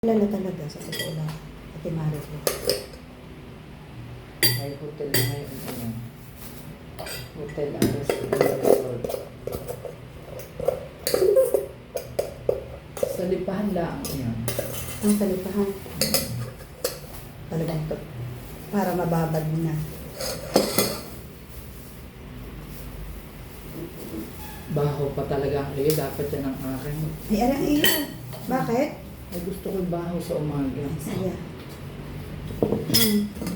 Kilala talaga sa totoo lang. Ate Mari ko. May hotel na ngayon. Ano? Hotel ang resort. Sa lipahan lang yan. Ang salipahan. Talagang to. Para mababad mo na. Baho pa talaga ang iyo. Dapat yan ang akin. Ay, arang iyo. Bakit? Ay, gusto ko yung baho sa umaga. Saya.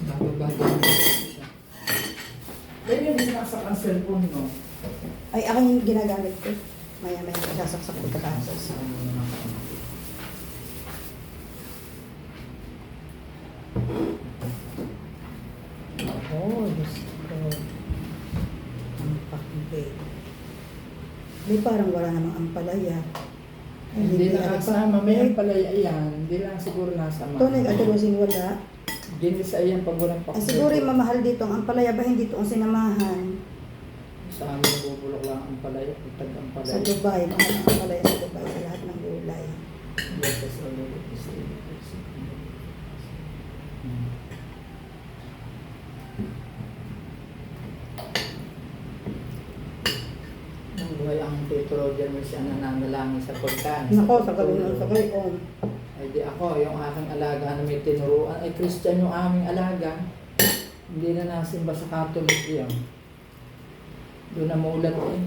Bababado mo siya. Dahil yung sinasakang cellphone, no? Ay, ako yung ginagamit ko. Maya-maya sasaksak ko pagkakasos. Oh, gusto ko. Ang pakibig. Di parang wala namang ampalaya. Hindi na kasama. May ampalaya yan. Hindi lang siguro nasama. Ito, nag-atulosing wala. Hindi sa iyan pag walang Ay, pakbulok. siguro yung mamahal dito ang ampalaya ba hindi ito ang sinamahan? Sa amin bubulok lang ang ampalaya. Pag Sa ampalaya. Dubai, mahal ang ampalaya sa Dubai sa lahat ng gulay. Yes, yes, already. Ang buhay ang Petro dyan mo siya nananalangin sa pagkain. Nako, sa galing sa gayon. Ay di ako, yung aking alaga na may tinuruan. Ay Christian yung aming alaga. Hindi na nasimba sa Catholic yan. Doon na maulat din.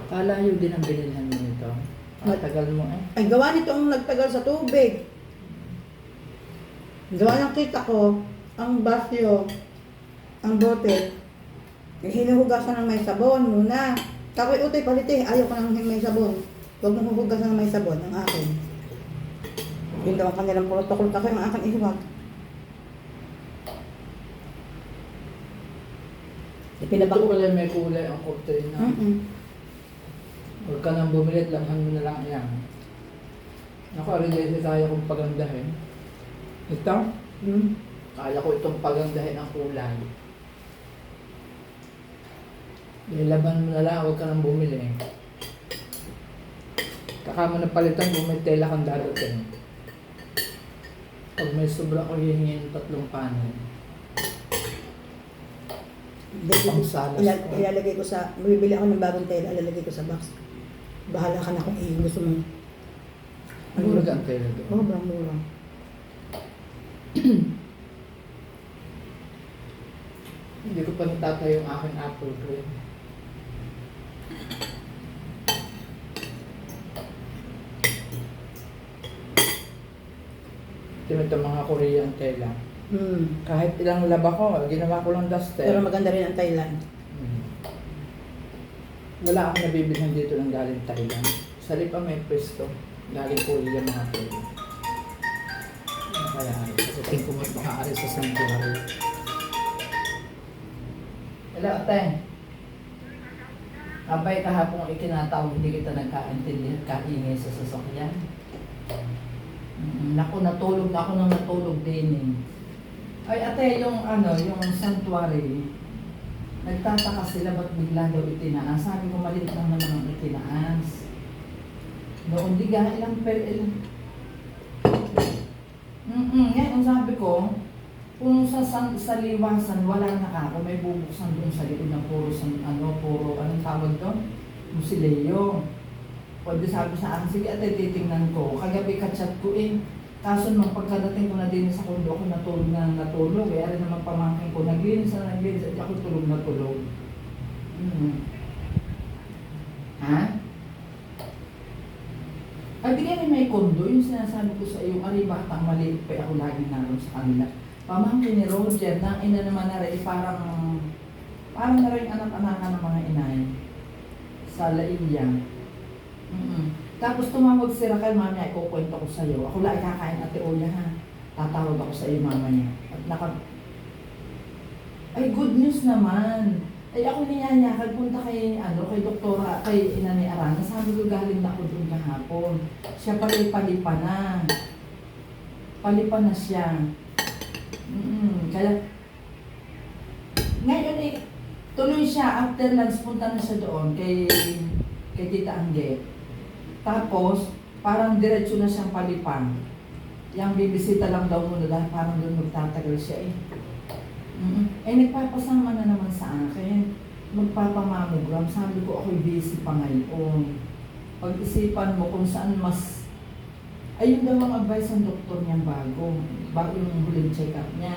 Kalayo din ang binilhan mo nito. Matagal mo eh. Ay, gawa nito ang nagtagal sa tubig. Gawa ng kita ko, ang basyo, ang bote, hinuhugasan ng may sabon muna. Kakoy utoy palite, ayaw ko nang may sabon. Huwag mong huhugasan ng may sabon, ang akin. Yun daw ang kanilang protocol, kakoy ang akin ihuwag. Ito Ipinabako. pala may kulay ang kurtina. Huwag ka nang bumilit, lamhan mo na lang yan. Naku-ready tayo kung pagandahin. Ito, kaya ko itong pagandahin ang kulay. Ilaban mo na lang, huwag ka nang bumili. Kaka mo na palitan, bumitela kang dadating. Pag may sobra ko hihingin 3 panin. Pangsalas ko. Ilalagay ko sa, bibili ako ng bagong tela, ilalagay ko sa box. Bahala ka na kung gusto mo. Ano mura ang tela doon? Oo, mura. Hindi ko pa natatay yung aking apple cream. Ito mga Korean tela. Kahit ilang laba ko, ginawa ko lang duster. Pero maganda rin ang Thailand. Wala akong nabibilhan dito ng galing Thailand. Sa Lipa may pwesto. Galing Korea mga tela. Kaya kasi tingin ko mas makaari sa sanctuary. Hello, ate. Abay kahapon ikinatawag, hindi kita nagkaintindihan, kaingay sa sasakyan. Naku, natulog na ako nang natulog din eh. Ay ate, yung yung sanctuary, nagtataka sila ba't bigla daw itinaas. Sabi ko maliit lang naman ang itinaas. Noon di ga ilang ngayon sabi ko, kung sa liwasan, wala na ka. Kung may bubuksan doon sa likod ng puro, anong tawag doon? Musileo. O di sabi sa akin, sige ate, titingnan ko. Kagabi ka-chat ko eh. Kaso nung pagkadating ko na din sa kondo, ako natulog na natulog. Eh, ari naman pamangkin ko, naglinis na naglinis. At ako tulog na tulog. Ha? Ay, bigyan may kondo. Yung sinasabi ko sa iyo, ari batang maliit pa ako laging naroon sa kanila. Pamangkin ni Roger, nang ina naman na rin, parang na rin anak-anakan ng mga inay sa Lailya. Tapos tumawag si Raquel, mami, ay kukwento ko sa iyo. Ako lang kakain ate Oya ha. Tatawag ako sa iyo mama niya. At ay good news naman. Ay ako niyayakag punta kay doktora, kay ina ni Arana. Sabi ko galing na ako doon kahapon. Siya palipa na. Palipa na siya. Kaya ngayon eh, tuloy siya after lunch punta na siya doon kay Tita Angge. Tapos parang diretso na siyang palipang. Yang bibisita lang daw muna dahil parang doon magtatagal siya eh. Nagpapasama na naman sa akin. Magpapamammogram. Sabi ko ako'y busy pa ngayon. Pag-isipan mo kung saan mas... Ayun daw ang advice ng doktor niyang bago yung huling check-up niya.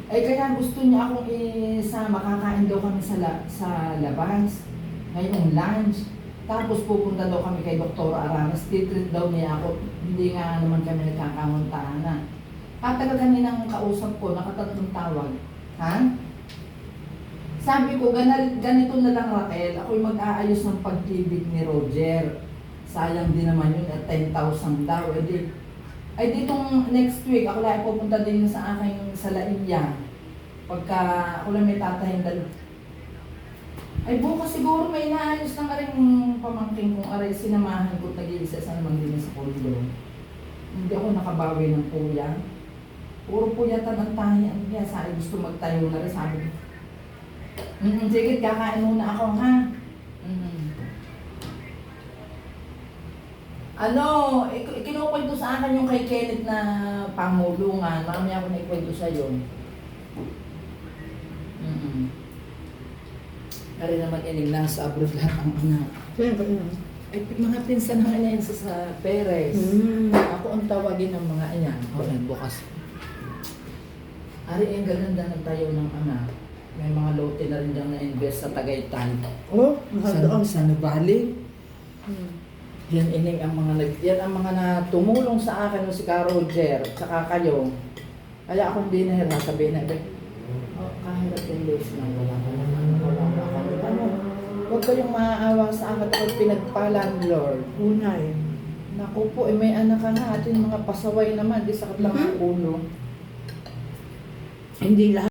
Kaya gusto niya akong isama. Kakain daw kami sa labas. Ngayong lunch. Tapos pupunta daw kami kay Dr. Araras. Titreat daw niya ako. Hindi nga naman kami nagkakamuntahan na. Katagal kaninang kausap ko, nakatatlong tawag. Ha? Sabi ko, ganito na lang Raquel, ako'y mag-aayos ng pag-ibig ni Roger. Sayang din naman yun at 10,000 daw. Ay ditong next week, ako lang pupunta din sa aking salaiya. Pagka ako lang may tatahin dalo. Ay bukas siguro may naayos ng aring pamangking kong aray sinamahan ko tag-iisa sa naman din sa kondo. Hindi ako nakabawi ng kuya. Puro puyatan ang tahiyan niya. Sabi gusto magtayo na rin. Sabi sige, kakain muna ako ha. Kinukwento sa akin yung kay Kenneth na pangulungan. Marami ako na ikwento sa'yo. Kaya naman inig nasa abroad lahat ang anak. Siyempre yun. Ay, mga pinsan na niya sa Perez. Ako ang tawagin ng mga iyan. Bukas. Ari, ang ganda ng tayo ng anak. May mga lote na rin diyang na-invest sa Tagaytay. Oh, mahal doon. Sa Nubali. Yan ang mga tumulong sa akin si Ka Roger, tsaka kayo. Kaya ako hindi nahira, sabihin na, kahirap yung days na wala ka. Huwag kayong maaawa sa akin at pinagpalan, Lord. Unay. Naku po, may anak ka nga at yung mga pasaway naman, di sakit lang ang ulo. Hindi lahat.